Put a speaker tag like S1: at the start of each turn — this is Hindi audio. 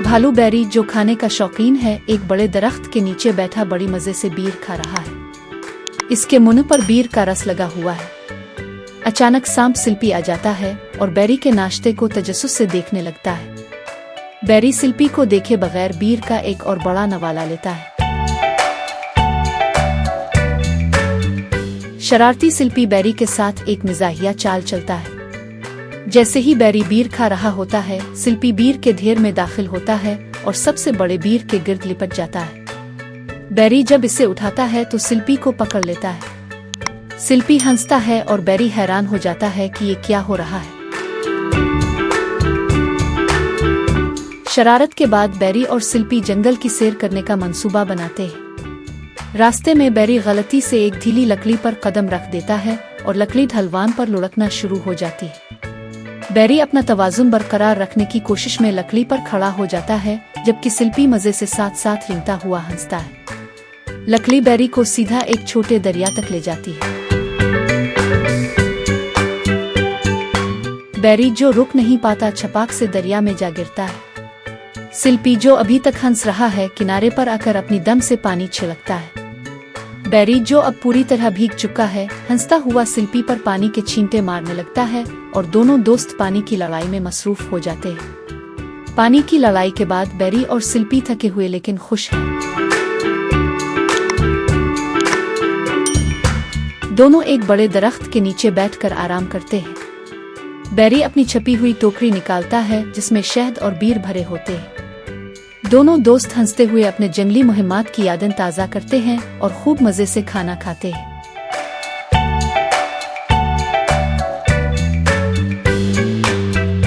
S1: भालू बैरी, जो खाने का शौकीन है, एक बड़े दरख्त के नीचे बैठा बड़ी मजे से बीर खा रहा है। इसके मुंह पर बीर का रस लगा हुआ है। अचानक सांप सिल्पी आ जाता है और बैरी के नाश्ते को तजस्सुस से देखने लगता है। बैरी सिल्पी को देखे बगैर बीर का एक और बड़ा नवाला लेता है। शरारती सिल्पी बैरी के साथ एक मिजाहिया चाल चलता है। जैसे ही बैरी बीर खा रहा होता है, सिल्पी बीर के ढेर में दाखिल होता है और सबसे बड़े बीर के गिर्द लिपट जाता है। बैरी जब इसे उठाता है तो सिल्पी को पकड़ लेता है। सिल्पी हंसता है और बैरी हैरान हो जाता है कि ये क्या हो रहा है। शरारत के बाद बैरी और सिल्पी जंगल की सैर करने का मंसूबा बनाते हैं। रास्ते में बैरी गलती से एक ढीली लकड़ी पर कदम रख देता है और लकड़ी ढलवान पर लुढ़कना शुरू हो जाती है। बैरी अपना तवाजुन बरकरार रखने की कोशिश में लकड़ी पर खड़ा हो जाता है, जबकि सिल्पी मजे से साथ साथ रेंगता हुआ हंसता है। लकड़ी बैरी को सीधा एक छोटे दरिया तक ले जाती है। बैरी, जो रुक नहीं पाता, छपाक से दरिया में जा गिरता है। सिल्पी, जो अभी तक हंस रहा है, किनारे पर आकर अपनी दम से पानी छिड़कता है। बैरी, जो अब पूरी तरह भीग चुका है, हंसता हुआ सिल्पी पर पानी के छींटे मारने लगता है और दोनों दोस्त पानी की लड़ाई में मसरूफ हो जाते हैं। पानी की लड़ाई के बाद बैरी और सिल्पी थके हुए लेकिन खुश हैं। दोनों एक बड़े दरख्त के नीचे बैठकर आराम करते हैं। बैरी अपनी छपी हुई टोकरी निकालता है जिसमें शहद और बीर भरे होते हैं। दोनों दोस्त हंसते हुए अपने जंगली मुहिम्मात की यादें ताज़ा करते हैं और खूब मज़े से खाना खाते हैं।